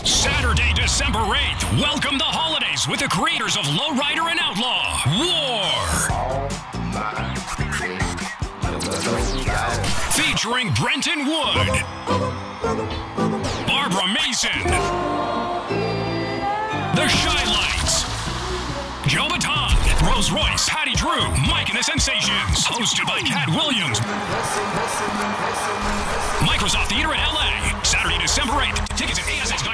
Saturday, December 8th, welcome the holidays with the creators of Lowrider and Outlaw, War. Featuring Brenton Wood, Barbara Mason, The Shy Lights, Joe Baton, Rose Royce, Patty Drew, Mike and the Sensations. Hosted by Cat Williams. Microsoft Theater in LA. Saturday, December 8th. Tickets at ASX.com.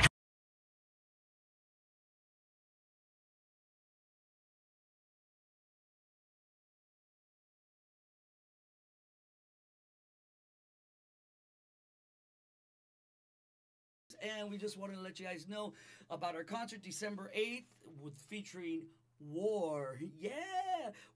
And we just wanted to let you guys know about our concert December 8th with featuring War. Yeah,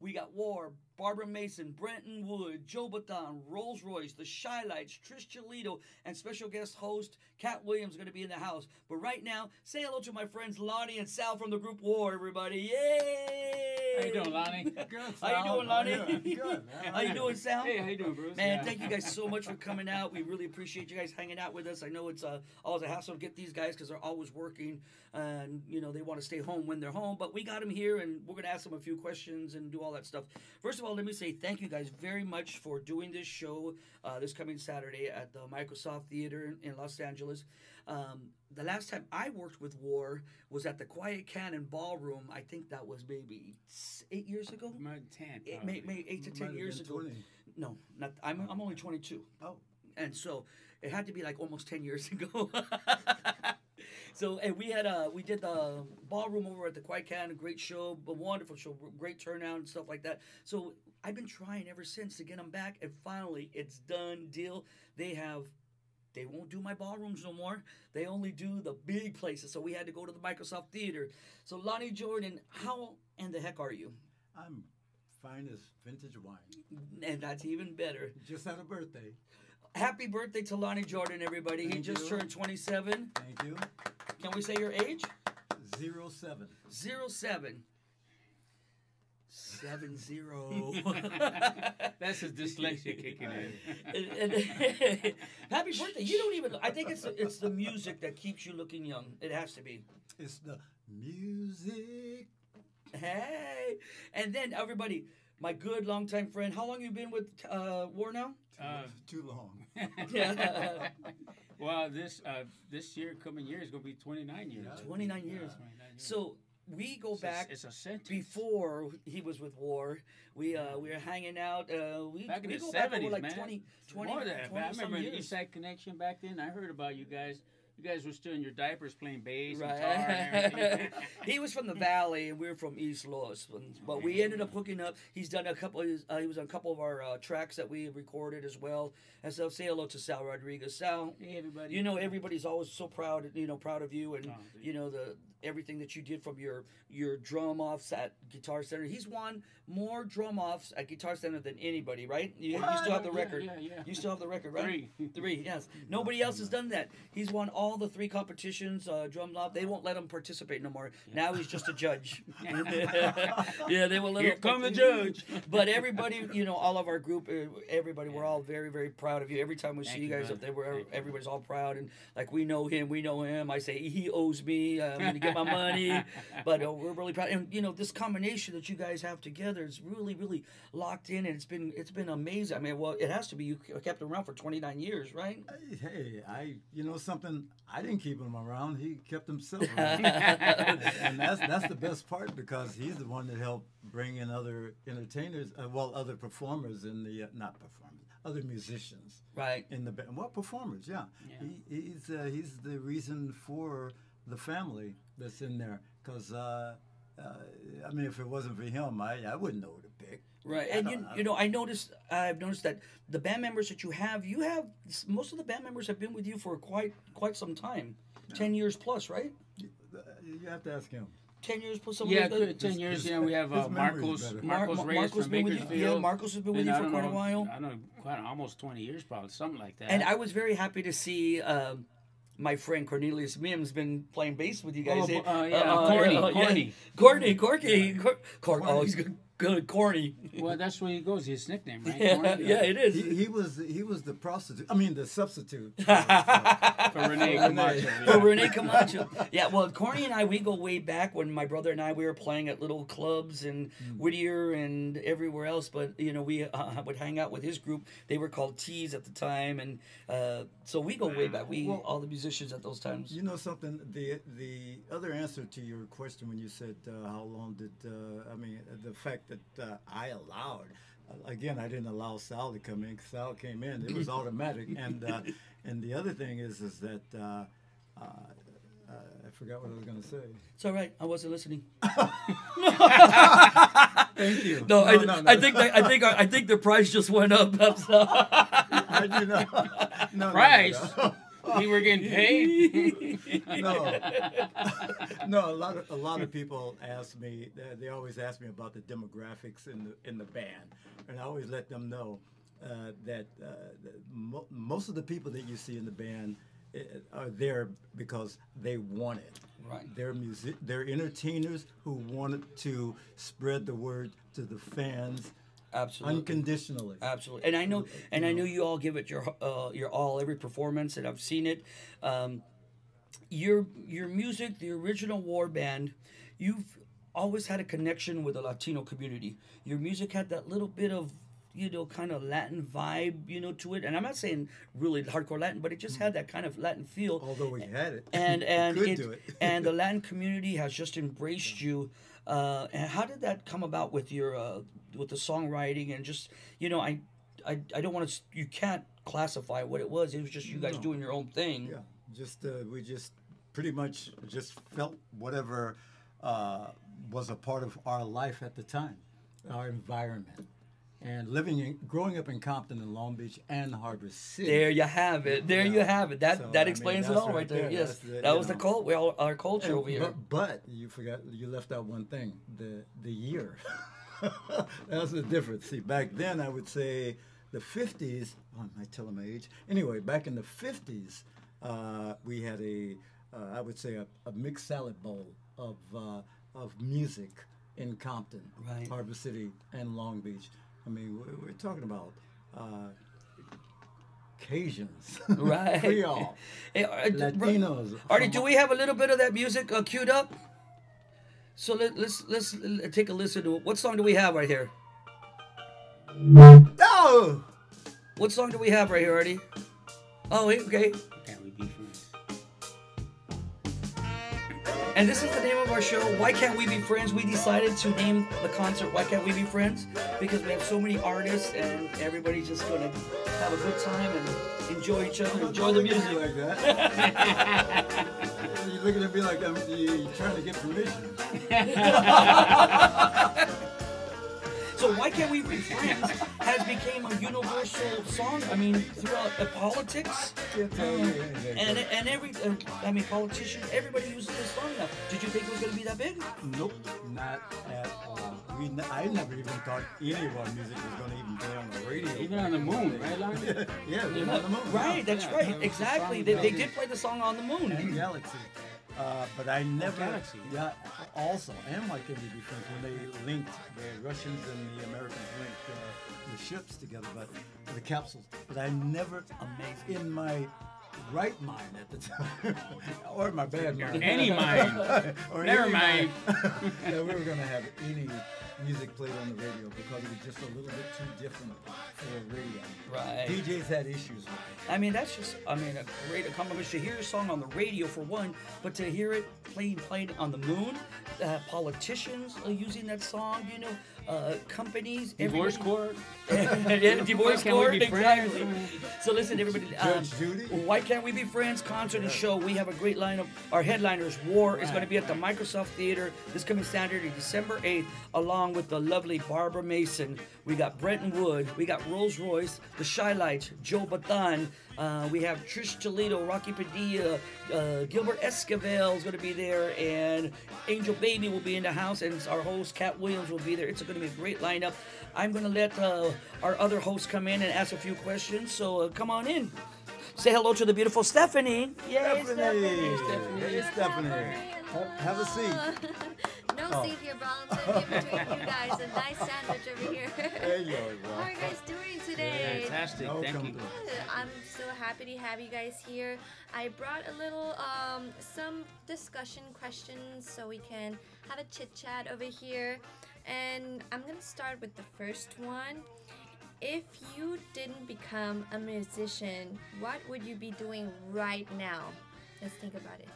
we got War, Barbara Mason, Brenton Wood, Joe Baton, Rolls Royce, The Shy Lights, Trish Cholito, and special guest host Cat Williams are going to be in the house. But right now, say hello to my friends Lonnie and Sal from the group War, everybody. Yay! How you doing, Lonnie? Good, Sal. How you doing, Lonnie? Good, man. How you doing, Sal? Hey, how you doing, Bruce? Man, Yeah. thank you guys so much for coming out. We really appreciate you guys hanging out with us. I know it's always a hassle to get these guys because they're always working and, you know, they want to stay home when they're home. But we got them here and we're going to ask them a few questions and do all that stuff. First of all, let me say thank you guys very much for doing this show this coming Saturday at the Microsoft Theater in Los Angeles. The last time I worked with War was at the Quiet Cannon Ballroom. I think that was maybe 8 years ago. About 10. Maybe 8 to 10 years ago. 20. No, not. I'm only 22. Oh. And so it had to be like almost 10 years ago. So, and we did the ballroom over at the Quiet Can, a great show, a wonderful show, great turnout and stuff like that. So I've been trying ever since to get them back, and finally it's done deal. They won't do my ballrooms no more. They only do the big places. So we had to go to the Microsoft Theater. So Lonnie Jordan, how in the heck are you? I'm fine as vintage wine. And that's even better. Just had a birthday. Happy birthday to Lonnie Jordan, everybody. He Thank just you. turned 27. Thank you. Can we say your age? 07. 07. 70. That's his dyslexia kicking in. Happy birthday. You don't even, I think it's the music that keeps you looking young. It has to be. It's the music. Hey. And then everybody, my good longtime friend, how long you been with War now? Too long. Yeah. Well, this coming year is going to be 29 years. 29 years. So we go back It's a sentence. before he was with War. We were hanging out. Back in we the go back over 70s, like man. 20 More than that. I remember the years. East Side Connection back then. I heard about you guys. You guys were still in your diapers playing bass and Right. guitar and everything. He was from the Valley, and we were from East Los. But we ended up hooking up. He's done a couple. He was on a couple of our tracks that we recorded as well. And so say hello to Sal Rodriguez. Sal, Hey, everybody. you know everybody's always so proud. Proud of you, and Oh, dude. you know everything that you did from your drum offs at Guitar Center. He's won more drum offs at Guitar Center than anybody, right? You still have the record. Yeah. You still have the record, right? 3. 3, yes. Nobody else has done that. He's won all the 3 competitions, drum off. They won't let him participate no more. Now he's just a judge. Yeah, they will let Here him. come the judge. But everybody, all of our group, everybody, we're all very, very proud of you. Every time we see you guys man. up there, everybody's all proud. And like, we know him. I say, he owes me. I'm going to get my money. But we're really proud. And, this combination that you guys have together is really, really locked in. And it's been amazing. I mean, well, it has to be. You kept him around for 29 years, right? Hey, something. I didn't keep him around. He kept himself around. And that's the best part, because he's the one that helped bring in other entertainers, other performers in the not performers, other musicians, Right. in the band. Well, performers, yeah. He's the reason for the family that's in there. Because if it wasn't for him, I wouldn't know who to pick. Right, and I've noticed that the band members that you have most of the band members have been with you for quite some time, 10 years plus, right? You have to ask him. 10 years plus. Yeah, 10 years. Yeah, we have his memory's Marcos. better. Marcos Reyes Marco's from been with you. Bakersfield. Yeah, Marcos has been with And you I for don't quite a know, while. I know almost 20 years, probably something like that. And I was very happy to see my friend Cornelius Mims been playing bass with you guys. Corny. Oh, he's good, corny. Well, that's where he goes. His nickname, right? Yeah, Corny? yeah, it is. He was the prostitute. I mean, the substitute. For Renee Camacho. For Renee Camacho. Yeah, well, Corny and I, we go way back when my brother and I, we were playing at little clubs in Whittier and everywhere else. But, you know, we would hang out with his group. They were called Tees at the time. And so we go way back. All the musicians at those times. You know something? The other answer to your question when you said how long did, the fact that I allowed, again, I didn't allow Sal to come in. Sal came in. It was automatic. And the other thing is that I forgot what I was going to say. It's all right. I wasn't listening. Thank you. No, I think the price just went up. I do not. No, Price? No. We were getting paid. No. A lot of people ask me. They always ask me about the demographics in the band, and I always let them know that most of the people that you see in the band are there because they want it. Right. They're entertainers who wanted to spread the word to the fans. Absolutely. Unconditionally. Absolutely. And I know you all give it your all every performance, and I've seen it. Your music, the original War Band, you've always had a connection with the Latino community. Your music had that little bit of, you know, kind of Latin vibe, you know, to it. And I'm not saying really hardcore Latin, but it just had that kind of Latin feel. Although we had it. And could do it. And the Latin community has just embraced you. And how did that come about with your with the songwriting and just, you know, I don't want to, you can't classify what it was. It was just you guys doing your own thing. Yeah, just we just pretty much just felt whatever was a part of our life at the time, our environment. And growing up in Compton and Long Beach and Harbor City. There you have it. You have it. That explains it all right there. Yes, that was our culture over here. But you forgot, you left out one thing: the year. That's the difference. See, back then I would say the 50s. Oh, am I telling my age? Anyway, back in the 50s, we had I would say a mixed salad bowl of music in Compton, right. Harbor City, and Long Beach. I mean, we're talking about Cajuns, right? Creole, Latinos. Artie, do we have a little bit of that music queued up? So let's take a listen to it. What song do we have right here? No. What song do we have right here, Artie? Oh, okay. Can't we be friends? And this is the name of our show, Why Can't We Be Friends? We decided to name the concert Why Can't We Be Friends? Because we have so many artists and everybody's just going to have a good time and enjoy each other, enjoy the music. Like that. You're looking at me like you're trying to get permission. So Why Can't We Be Friends has become a universal song. I mean, throughout politics, and politicians, everybody uses this song now. Did you think it was going to be that big? Nope, not at all. I never even thought any of our music was going to even play on the radio. Even on the moon, right, Lonnie? Yeah, even on the moon. Right, that's right, exactly. They did play the song on the moon. And Galaxy. But I never. Galaxy. Yeah. Also, and Why Can't We Be Friends when they linked the Russians and the Americans linked the ships together, but the capsules. But I never, Amazing. in my right mind at the time, or my bad mind, Any mind. or Never any mind. that we were going to have any music played on the radio because it was just a little bit too different for radio. Right. DJs had issues with it. I mean, that's just, a great accomplishment to hear your song on the radio for one, but to hear it played on the moon, politicians are using that song, you know, companies. Divorce court. Yeah, divorce Why can't court, we be friends? exactly. So listen, everybody. Judge Judy? Why Can't We Be Friends concert and show. We have a great lineup. Our headliners, War, is going to be at the Microsoft Theater this coming Saturday, December 8th, along with the lovely Barbara Mason. We got Brenton Wood. We got Rolls Royce, the Shy Lights, Joe Batan. We have Trish Toledo, Rocky Padilla, Gilbert Esquivel is going to be there, and Angel Baby will be in the house, and our host, Cat Williams, will be there. It's going to be a great lineup. I'm going to let our other hosts come in and ask a few questions, so come on in. Say hello to the beautiful Stephanie. Yay, Stephanie. Hey, Stephanie. Have a seat. No, no seat here, bro. I'm sitting in between you guys. A nice sandwich over here. There you go, bro. How are you guys doing today? Fantastic. No Thank you. complaints. I'm so happy to have you guys here. I brought a little, some discussion questions so we can have a chit chat over here. And I'm gonna start with the first one. If you didn't become a musician, what would you be doing right now? Let's think about it.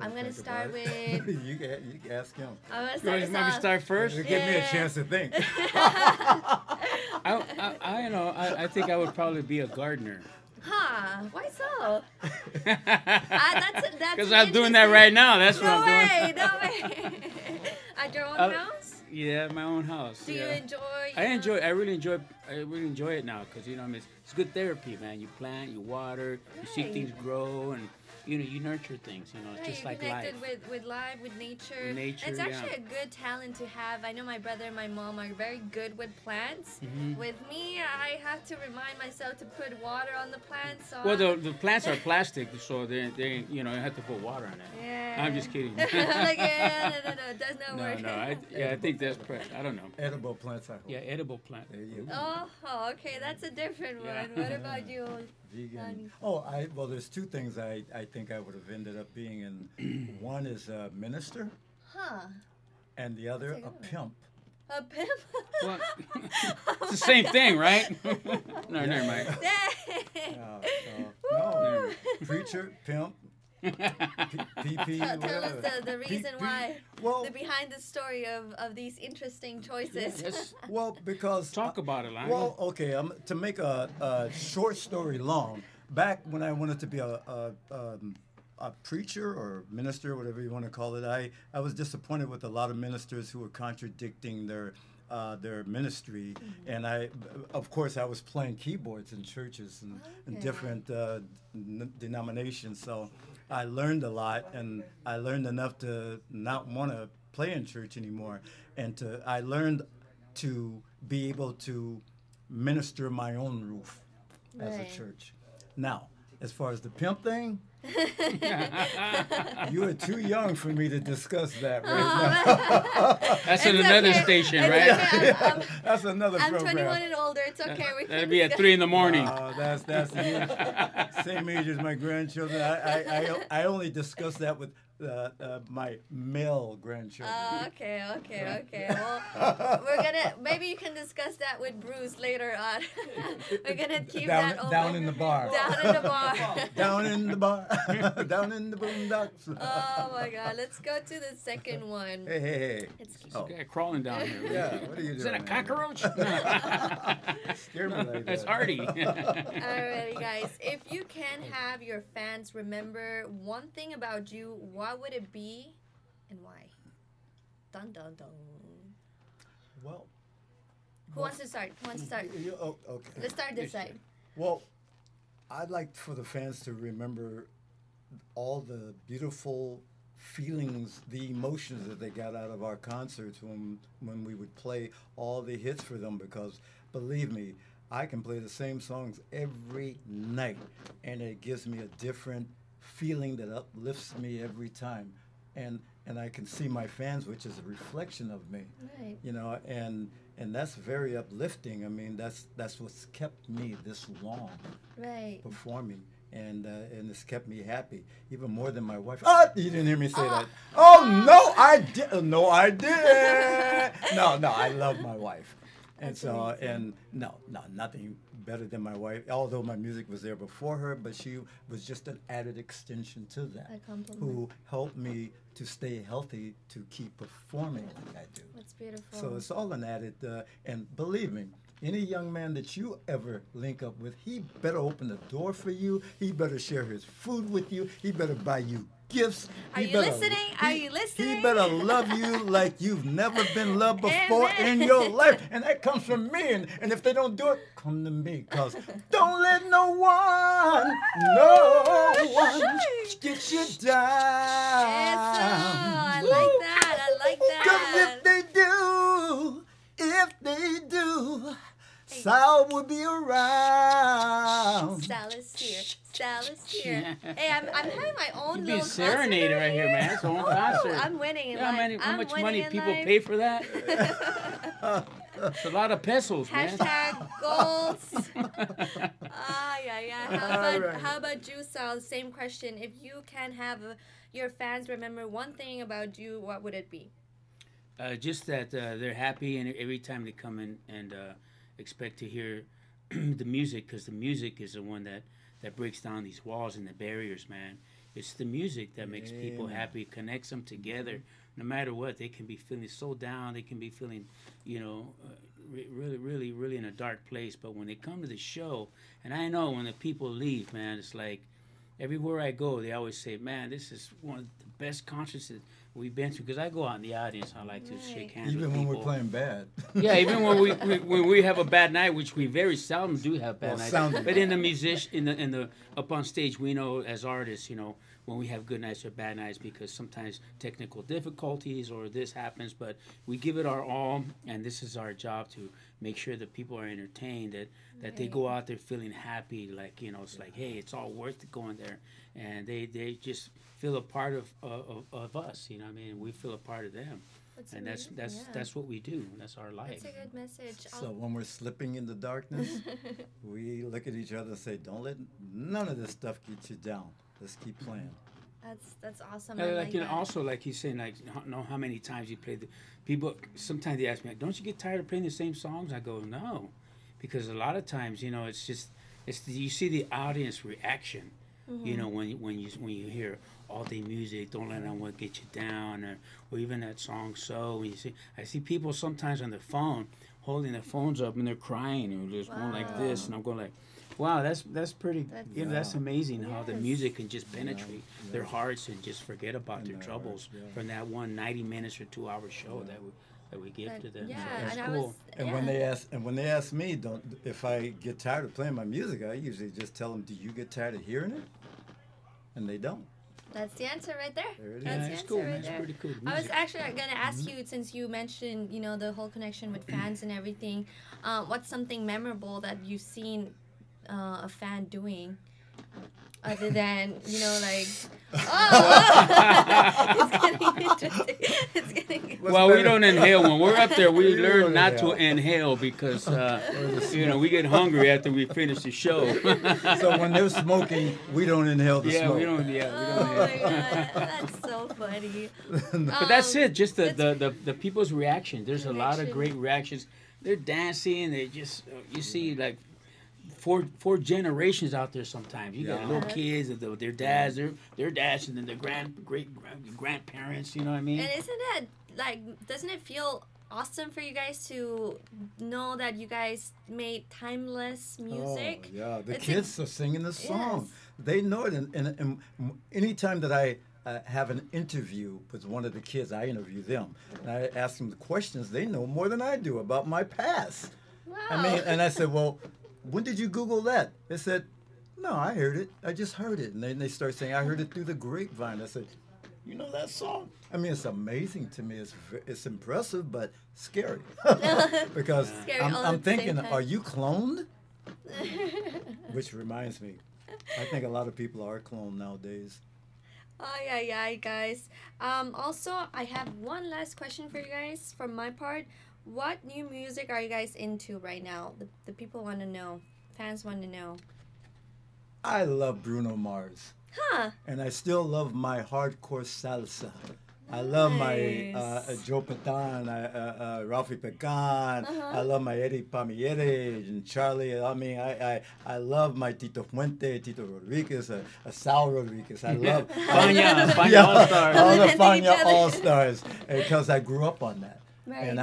I'm gonna start with. you can ask him. I'm gonna You start want me to start first? Give me a Yeah. chance to think. I think I would probably be a gardener. Huh? Why so? That's Because an I'm doing that interesting- right now. That's No what I'm way, doing. no way. At your own house? Yeah, my own house. Do you yeah. enjoy? I really enjoy it now because it's good therapy, man. You plant, you water, you see Right. things grow, and you nurture things. It's Right, just you're like connected life. with life, with nature. With nature, It's actually yeah. a good talent to have. I know my brother and my mom are very good with plants. Mhm. With me, I have to remind myself to put water on the plants. So Well, the plants are plastic, so they you have to put water on it. yeah. I'm just kidding. Like, yeah, no, does not No, work. no, I think that's I don't know. Edible plants, I hope. Yeah, edible plant. There you go. Oh, okay, that's a different Yeah. one. What about you? Vegan. Honey. Oh, well, there's two things I think I would have ended up being in. One is a minister, Huh? and the other Take a over. pimp. A pimp? Well, it's the same thing, right? No, never mind. Dang. No, preacher, pimp, PP, Tell us whatever. the reason P- why, Well, the behind the story of these interesting choices. Yes. well, because Talk about it, Lonnie. Well, okay. To make a short story long, back when I wanted to be a preacher or minister, whatever you want to call it, I was disappointed with a lot of ministers who were contradicting their ministry, and of course, I was playing keyboards in churches and Okay. different denominations. So I learned a lot, and I learned enough to not want to play in church anymore, and I learned to be able to minister my own roof as a Right. church. Now, as far as the pimp thing, you are too young for me to discuss that right now. That's in It's another okay. station, It's right? okay. That's another I'm program. 21 and older. It's okay. We can That'd be at discuss- 3 in the morning. That's the age, same age as my grandchildren. I only discuss that with my male grandchildren. Okay. Well, maybe you can discuss that with Bruce later on. We're gonna keep that open. down in the bar. Down in the bar. Down in the bar. Down in the boondocks. Oh my God! Let's go to the second one. Hey. It's Oh. Okay, crawling down here. Yeah, what are you doing? Is that a man? cockroach? Scare me like That's that. Artie. Alrighty, guys. If you can have your fans remember one thing about you, what would it be, and why? Dun dun dun. Well, Who wants to start? okay. Let's start this side. Well, I'd like for the fans to remember all the beautiful feelings, the emotions that they got out of our concerts when we would play all the hits for them, because believe me, I can play the same songs every night, and it gives me a different feeling that uplifts me every time. And I can see my fans, which is a reflection of me. Right. And that's very uplifting. I mean, that's what's kept me this long Right. performing, and it's kept me happy even more than my wife. Oh, you didn't hear me say that. I did. No, I love my wife, and That's so amazing. and nothing better than my wife. Although my music was there before her, but she was just an added extension to that, A compliment. who helped me to stay healthy, to keep performing like I do. That's beautiful. So it's all an added, and believe me, any young man that you ever link up with, he better open the door for you. He better share his food with you. He better buy you gifts. Are He you better- listening? Are you listening? He better love you like you've never been loved before Amen. in your life. And that comes from me. And if they don't do it, come to me. Because don't let no one get you down. I like that. Because if they do, Sal will be around. Sal's here. Sal's here. Hey, I'm having my own You little be serenaded right here, man. That's a whole concert. I'm winning in You know life. how much I'm money winning in people life. pay for that? It's a lot of pesos, man. Hashtag goals. Yeah. How about you, Sal? Same question. If you can have your fans remember one thing about you, what would it be? Just that they're happy, and every time they come in and expect to hear the music, because the music is the one that breaks down these walls and the barriers, man. It's the music that makes people happy, connects them together. No matter what, they can be feeling so down, they can be feeling, really in a dark place. But when they come to the show, and I know when the people leave, man, it's like everywhere I go, they always say, man, this is one of the best concerts that we've been to. Because I go out in the audience, I like to shake hands Even with when people. we're playing bad. Yeah, even when we have a bad night, which we very seldom do have bad nights. seldom. But in the up on stage, we know as artists, when we have good nights or bad nights, because sometimes technical difficulties or this happens. But we give it our all, and this is our job to make sure that people are entertained, that they go out there feeling happy, like it's like, hey, it's all worth it going there, and they just feel a part of us. I mean, we feel a part of them. And that's what we do. That's our life. That's a good message. So when we're slipping in the darkness, we look at each other and say, don't let none of this stuff get you down. Let's keep playing. That's awesome. I like that. Also, like he's saying, like, know how many times you played the people. Sometimes they ask me, like, don't you get tired of playing the same songs? I go, no, because a lot of times, it's just you see the audience reaction. When you hear all day music, don't let anyone get you down, or even that song. So when I see people sometimes on the phone holding their phones up and they're crying and just going like this, and I'm going like, wow, that's pretty. That's amazing how the music can just penetrate their hearts and just forget about their troubles from that one 90 minutes or 2 hour show that we give to them. Yeah, so that's and cool. When they ask me, if I get tired of playing my music, I usually just tell them, do you get tired of hearing it? And they don't. That's the answer right there. There it is. That's the it's answer cool, right man. It's there. pretty cool. I was actually going to ask you, since you mentioned, the whole connection with fans and everything, what's something memorable that you've seen a fan doing? Other than, like, it's getting interesting. It's getting. Well, we don't inhale when we're up there. We learn not to inhale because we get hungry after we finish the show. So when they're smoking, we don't inhale the smoke. we don't. Oh my god, that's so funny. But that's it. Just the people's reaction. There's a lot of great reactions. They're dancing. They just you see like four generations out there. Sometimes you got little kids, their dads, their dads, and then their grandparents. You know what I mean? And isn't that doesn't it feel awesome for you guys to know that you guys made timeless music? Oh, yeah, the It's kids are singing the song. Yes. They know it. And anytime that I have an interview with one of the kids, I interview them. And I ask them the questions. They know more than I do about my past. Wow. I mean, and I said, well, when did you Google that? They said, no, I heard it. I just heard it. And then they start saying, I heard it through the grapevine. I said, you know that song? I mean, it's amazing to me. It's impressive, but scary. Because Scary all at I'm the same thinking, time. are you cloned? Which reminds me, I think a lot of people are cloned nowadays. Yeah, guys. Also, I have one last question for you guys from my part. What new music are you guys into right now? The people want to know. Fans want to know. I love Bruno Mars. Huh. And I still love my hardcore salsa. I love my Nice. Joe Patan, Ralphie Pecan. I love my Eddie Palmieri and Charlie. I mean, I love my Tito Fuente, Tito Rodriguez, Sal Rodriguez. I love Fania All-Stars. all the Listen to each Fania other. All-Stars, because I grew up on that. Right. And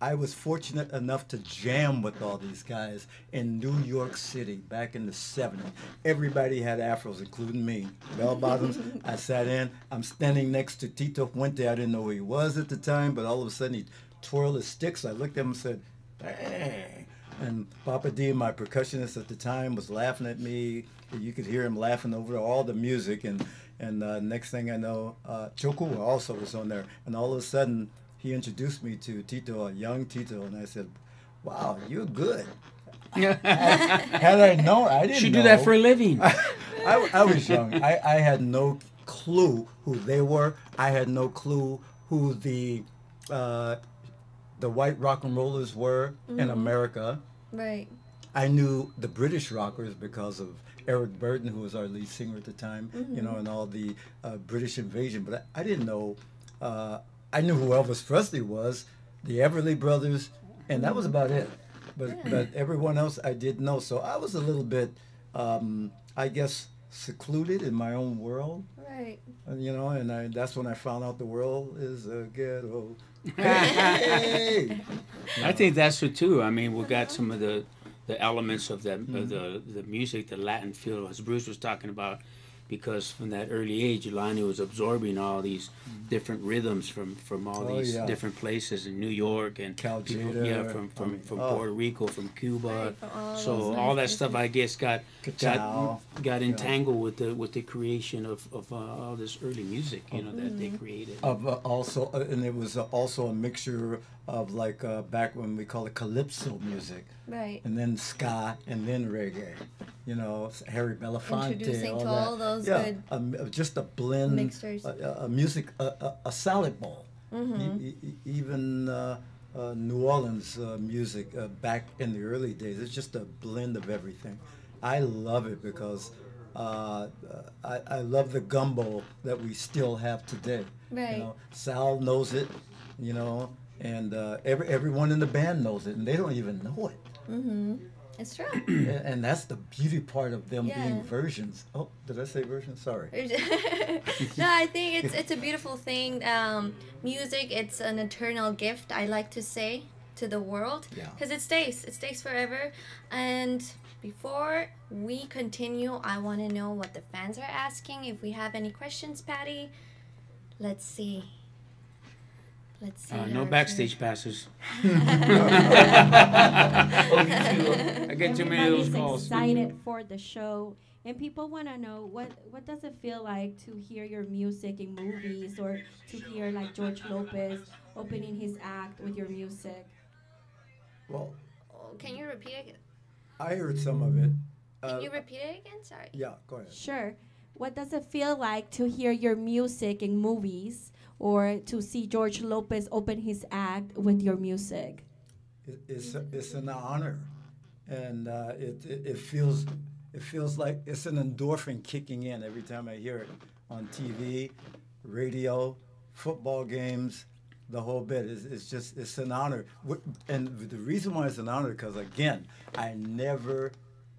I was fortunate enough to jam with all these guys in New York City back in the 70s. Everybody had afros, including me. Bell bottoms. I sat in. I'm standing next to Tito Fuente. I didn't know who he was at the time, but all of a sudden he twirled his sticks. I looked at him and said, "Dang." And Papa D, my percussionist at the time, was laughing at me. You could hear him laughing over all the music. And next thing I know, Choco also was on there. And all of a sudden, he introduced me to Tito, a young Tito, and I said, wow, you're good. Had I known, I didn't She know. do that for a living. I was young. I had no clue who they were. I had no clue who the white rock and rollers were in America. Right. I knew the British rockers because of Eric Burden, who was our lead singer at the time, you know, and all the British invasion. But I didn't know. I knew who Elvis Presley was, the Everly Brothers, and that was about it. But everyone else I didn't know. So I was a little bit, I guess, secluded in my own world. Right. You know, and that's when I found out the world is a ghetto. Hey! I think that's it too. I mean, we got some of the elements of that of the music, the Latin feel, as Bruce was talking about, because from that early age, Lonnie was absorbing all these different rhythms from all these different places in New York and Calgary, from Puerto Rico, from Cuba. Right, from all So those all that nice stuff, I guess, got Ka-chow. entangled with the creation of all this early music, you know, that they created. Of also, and it was also a mixture of like back when we call it calypso music, Right. and then ska, and then reggae. You know, Harry Belafonte, Introducing to that. all those good just a blend, mixers. a music, a salad bowl. Even New Orleans music back in the early days, it's just a blend of everything. I love it because I love the gumbo that we still have today. Right. You know, Sal knows it, you know, and everyone in the band knows it, and they don't even know it. It's true. And that's the beauty part of them Yeah. being versions. Oh, did I say versions? Sorry. No, I think it's a beautiful thing. Music, it's an eternal gift, I like to say, to the world, Yeah. because it stays forever. And before we continue, I want to know what the fans are asking. If we have any questions, Patty, let's see. No our- backstage passes. I get too many of those Everybody's calls. excited for the show, and people want to know what does it feel like to hear your music in movies, or to hear like George Lopez opening his act with your music. Well, Oh, can you repeat it? I heard some of it. Can you repeat it again? Sorry. Yeah, go ahead. Sure. What does it feel like to hear your music in movies, or to see George Lopez open his act with your music? It's an honor, and it feels like it's an endorphin kicking in every time I hear it on TV, radio, football games, the whole bit. It's an honor, and the reason why it's an honor because again, I never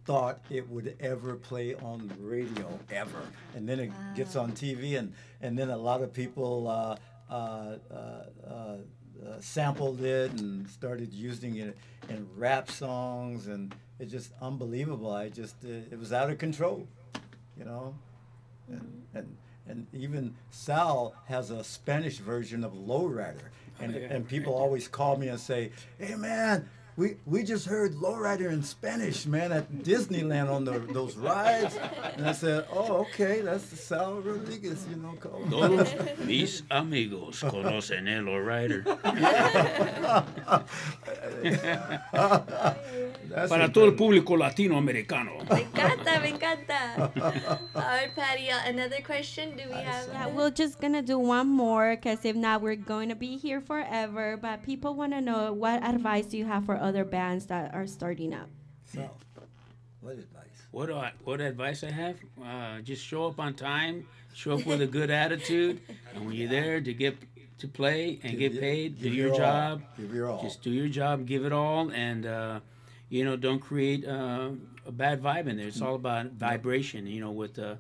thought it would ever play on the radio ever, and then it gets on TV, and then a lot of people sampled it and started using it in rap songs, and it's just unbelievable. It was out of control, you know, and even Sal has a Spanish version of Lowrider, and people always call me and say, "Hey man, we just heard Lowrider in Spanish, man, at Disneyland on those rides." And I said, "Oh, okay, that's the Sal Rodriguez, you know." Todos mis amigos conocen el Lowrider. Para todo el público latinoamericano. Me encanta, me encanta. All right, Patty, another question? Do we have? Yeah, we're just gonna do one more, because if not, we're going to be here forever. But people want to know, what advice do you have for other bands that are starting up? So, what advice? What advice I have? Just show up on time, show up with a good attitude, and when you're there to play and get paid, do your job. Give your all. Just do your job, give it all, and don't create a bad vibe in there. It's all about vibration, with your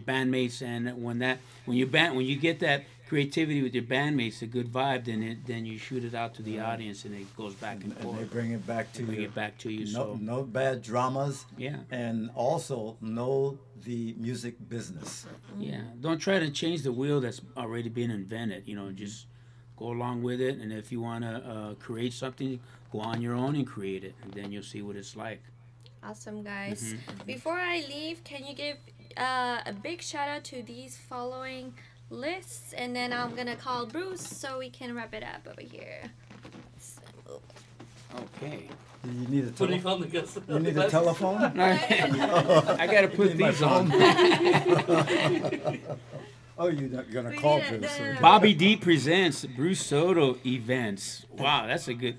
bandmates, and when you get that creativity with your bandmates, a good vibe, then you shoot it out to the audience, and it goes back and forth. And they bring it back to you. Bring it back to you. No bad dramas. Yeah. And also know the music business. Yeah. Don't try to change the wheel that's already been invented. Just go along with it. And if you want to create something, go on your own and create it, and then you'll see what it's like. Awesome, guys. Before I leave, can you give a big shout out to these following lists, and then I'm gonna call Bruce so we can wrap it up over here. Okay. You need a Put it telephone. on the guest. You need a telephone. I gotta put these on. Oh, you're not gonna We call need it, this. no, no, no. Bobby D presents Bruce Soto events. Wow, that's a good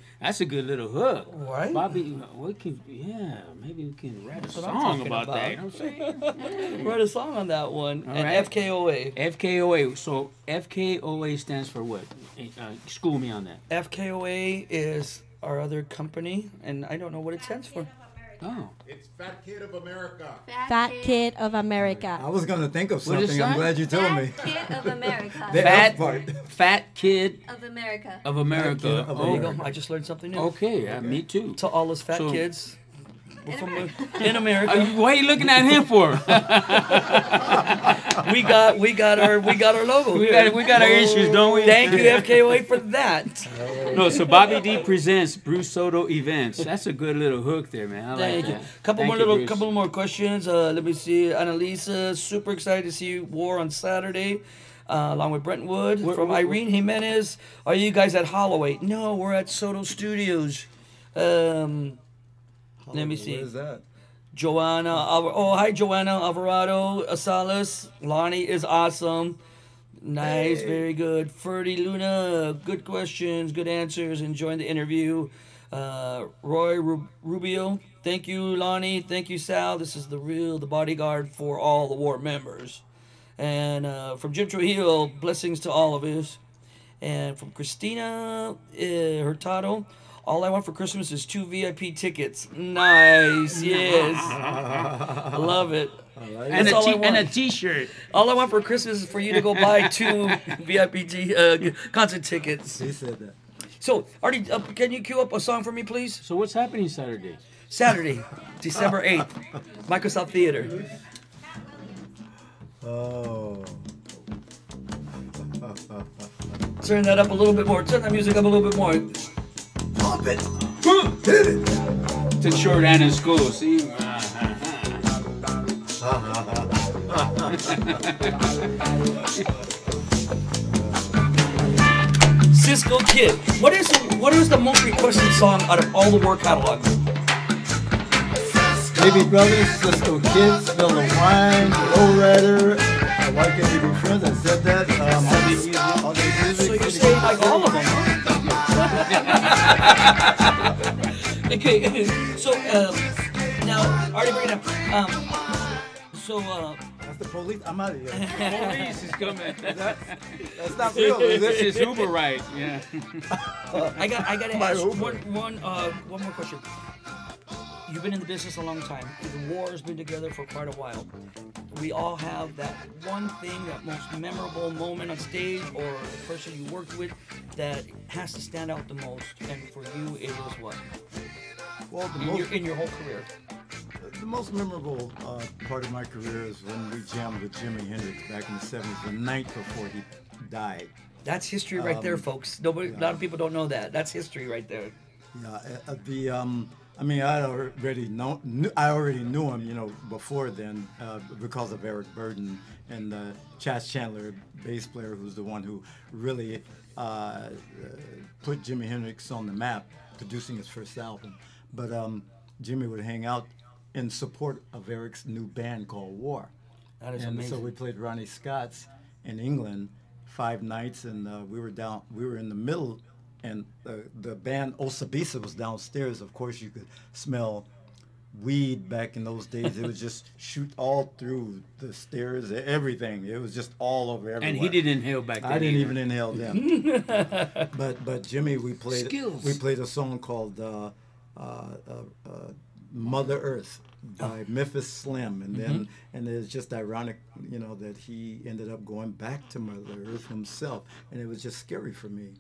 little hook. Right? Bobby, maybe we can write a That's what I'm song talking about about. that. You know what I'm saying? Write a song on that one. All And right. FKOA. FKOA. So FKOA stands for what? School me on that. FKOA is our other company, and I don't know what it stands for. Oh. It's Fat Kid of America. Fat Kid of America. I was gonna think of What is something. I'm that? glad you told me. Fat Kid of America. The Fat- F part. Fat Kid Of America. of America. Kid of There you America. go. I just learned something new. Okay, me too. To all us fat So- kids in America, Why are you looking at him for? we got our logo. we got our issues, don't we? Thank you, FKOA, for that. No, so Bobby D presents Bruce Soto events. That's a good little hook there, man. I like Thank you. that. Couple Thank more you, Bruce. couple more questions. Let me see. Annalisa, super excited to see War on Saturday, along with Brentwood. From Irene Jimenez, are you guys at Holloway? No, we're at Soto Studios. Let me see. Where's that? Joanna, hi Joanna Alvarado Salas. Lonnie is awesome. Nice, very good. Ferdy Luna, good questions, good answers. Enjoying the interview. Roy Rubio, thank you, Lonnie. Thank you, Sal. This is the bodyguard for all the war members. And from Jim Trujillo, blessings to all of us. And from Christina Hurtado, all I want for Christmas is 2 VIP tickets. Nice, yes. I love it. And That's all I and want. a T-shirt. All I want for Christmas is for you to go buy 2 VIP concert tickets. He said that. So, Artie, can you cue up a song for me, please? So what's happening Saturday? Saturday, December 8th, Microsoft Theater. Oh. Turn that up a little bit more. Turn that music up a little bit more. Pump it. Hit it. Took shorthand in school. See. Cisco Kid. What is the most requested song out of all the War catalog? Baby Brothers, Cisco Kids, Spill the Wine, Lowrider, Why Can't We Be Friends? I said that. All the music. So you're saying like all of them, huh? Okay, so now, already bring it up. That's the police. I'm out of here. Police is coming. That's not real, is This it? is Uber right. Yeah. I gotta My ask Uber. one more question. You've been in the business a long time. The war has been together for quite a while. We all have that one thing, that most memorable moment on stage, or the person you worked with that has to stand out the most. And for you, it was what? Well, In your whole career. the most memorable part of my career is when we jammed with Jimi Hendrix back in the 70s, the night before he died. That's history right there, folks. A lot of people don't know that. That's history right there. Yeah, I mean, I already knew him, before then, because of Eric Burden and Chas Chandler, bass player, who's the one who really put Jimi Hendrix on the map, producing his first album. But Jimmy would hang out in support of Eric's new band called War. That is and amazing. so we played Ronnie Scott's in England 5 nights, and we were in the middle. And the band Osabisa was downstairs. Of course, you could smell weed back in those days. It would just shoot all through the stairs, everything. It was just all over everywhere. And he didn't inhale back then. I didn't either. even inhale then. but Jimmy, we played a song called Mother Earth by Memphis Slim, and then and it's just ironic, that he ended up going back to Mother Earth himself, and it was just scary for me.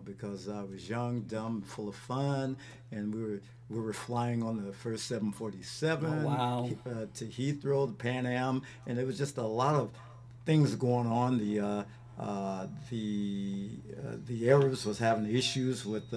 Because I was young, dumb, full of fun, and we were flying on the first 747 wow. To Heathrow, the Pan Am, and it was just a lot of things going on. The Arabs was having issues with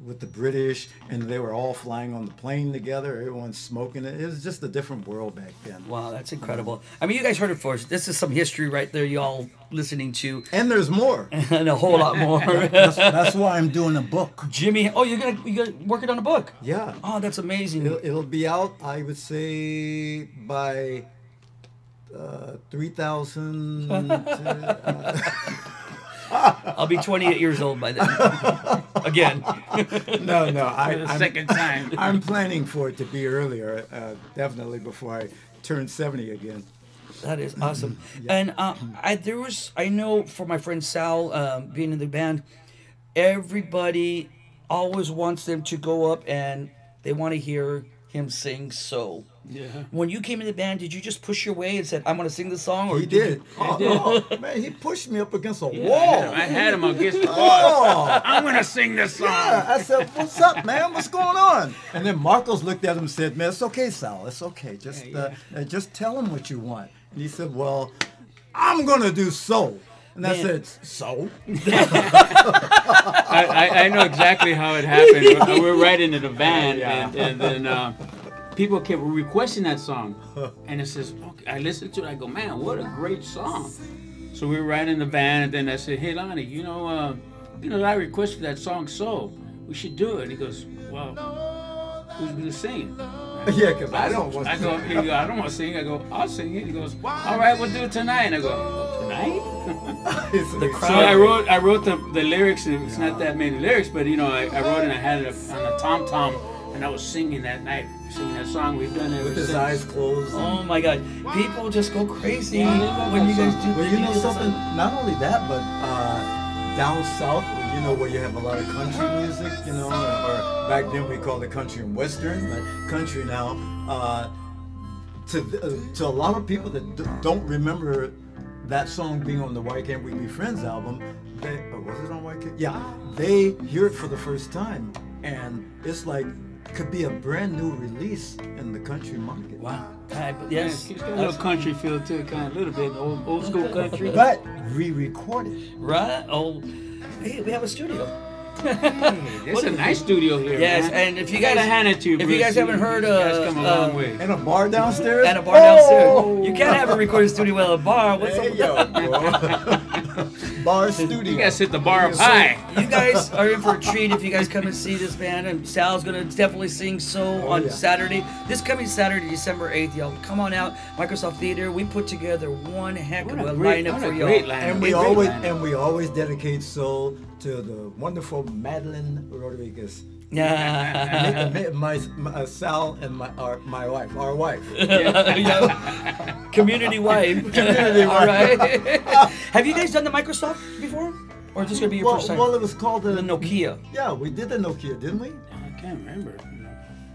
with the British, and they were all flying on the plane together. Everyone's smoking it. It was just a different world back then. Wow, that's incredible. I mean, you guys heard it first. This is some history right there, y'all listening to. And there's more. And a whole lot more. That's why I'm doing a book. Jimmy, oh, you're gonna working on a book? Yeah. Oh, that's amazing. It'll be out, I would say, by 3,000. I'll be 28 years old by then. Again. No, For the second time. I'm planning for it to be earlier, definitely before I turn 70 again. That is awesome. And I know for my friend Sal, being in the band, everybody always wants them to go up and they want to hear him sing So. Yeah. When you came in the band, did you just push your way and said, I'm going to sing this song? Or He did. Oh, man, he pushed me up against a wall. I had him against the wall. Oh, I'm gonna sing this song. yeah. I said, what's up, man? What's going on? And then Marcos looked at him and said, man, it's okay, Sal. It's okay. Just tell him what you want. And he said, well, I'm going to do So. And I said, so? I know exactly how it happened. We were riding in the van, and then people kept requesting that song. And it says, okay, I listened to it. I go, man, what a great song. So we were riding in the van, and then I said, hey, Lonnie, you know, I requested that song, So. We should do it. And he goes, well, who's going to sing? Yeah, because I don't want I to. go, he goes, I don't want to sing. I go, I'll sing it. He goes, all right, we'll do it tonight. And I go, tonight? So I wrote the lyrics, and it's not that many lyrics, but you know, I wrote it and I had it on a tom-tom, and I was singing that night, singing that song. We've done it With ever his since. eyes closed. Oh my God. People just go crazy when you guys do Well, you know videos. something? Not only that, but down south, you know, where you have a lot of country music, you know, or back then we called it country and western, but country now. To a lot of people that don't remember that song being on the Why Can't We Be Friends album, was it on Why Can't? Yeah, they hear it for the first time, and it's like could be a brand new release in the country market. Wow. Yes. It's got a little country feel to it, kind of a little bit old school country. But re-recorded. Right? Oh, hey, we have a studio. Hey, it's a nice studio here. Yes, man. and if you I gotta guys hand it to you, if Bruce. you guys haven't heard you guys come a long way. And a bar downstairs? and a bar downstairs, Oh! you can't have a recording studio without a bar. What's There up? you go. Bar studio. You guys hit the bar up high. You guys are in for a treat if you guys come and see this band. And Sal's gonna definitely sing So on yeah. Saturday. This coming Saturday, December 8th, y'all. Come on out, Microsoft Theater. We put together one heck of a lineup for y'all. And we always dedicate Soul to the wonderful Madeline Rodriguez. Yeah. my Sal and my wife, our wife. Community wife. Community All wife. right. Have you guys done the Microsoft before? Or is this going to be your first time? Well, it was called the Nokia. Yeah, we did the Nokia, didn't we? I can't remember.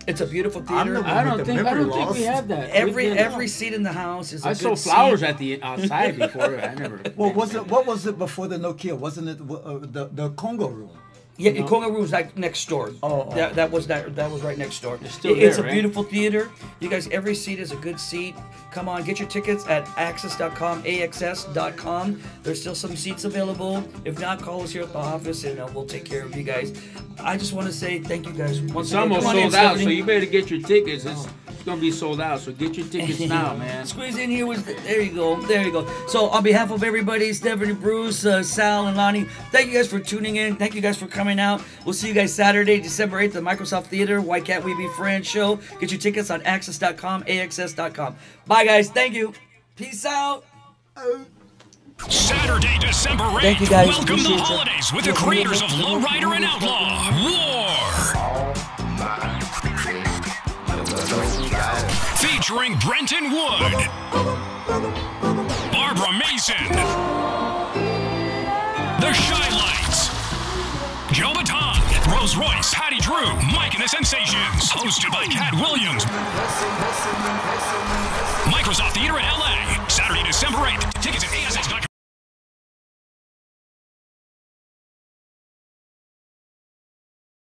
It's a beautiful I'm theater. the I with don't the think memory we loss. have that. Every seat in the house is a I good saw flowers seat. at the outside before. I never. Well, what was it before the Nokia? Wasn't it the Congo room? Yeah, Congo Room's like next door. Oh. That was right next door. It's still It's there, a right? beautiful theater. You guys, every seat is a good seat. Come on, get your tickets at access.com, axs.com. There's still some seats available. If not, call us here at the office and we'll take care of you guys. I just want to say thank you guys once It's again. almost Come on in, sold out, so Stephanie. you better get your tickets. It's gonna be sold out, so get your tickets now, man. Squeeze in here with there you go. So on behalf of everybody, Stephanie, Bruce, Sal, and Lonnie, thank you guys for tuning in. Thank you guys for coming out. We'll see you guys Saturday, December 8th, at the Microsoft Theater. Why Can't We Be Friends show. Get your tickets on access.com, axs.com. Bye guys. Thank you. Peace out. Saturday, December 8th. Thank you, guys. Welcome the Appreciate ya. holidays with the creators of Lowrider and Outlaw. War. Featuring Brenton Wood, Barbara Mason, The Shy Lights, Joe Baton, Rose Royce, Patty Drew, Mike and the Sensations. Hosted by Cat Williams. Microsoft Theater in LA. Saturday, December 8th. Tickets at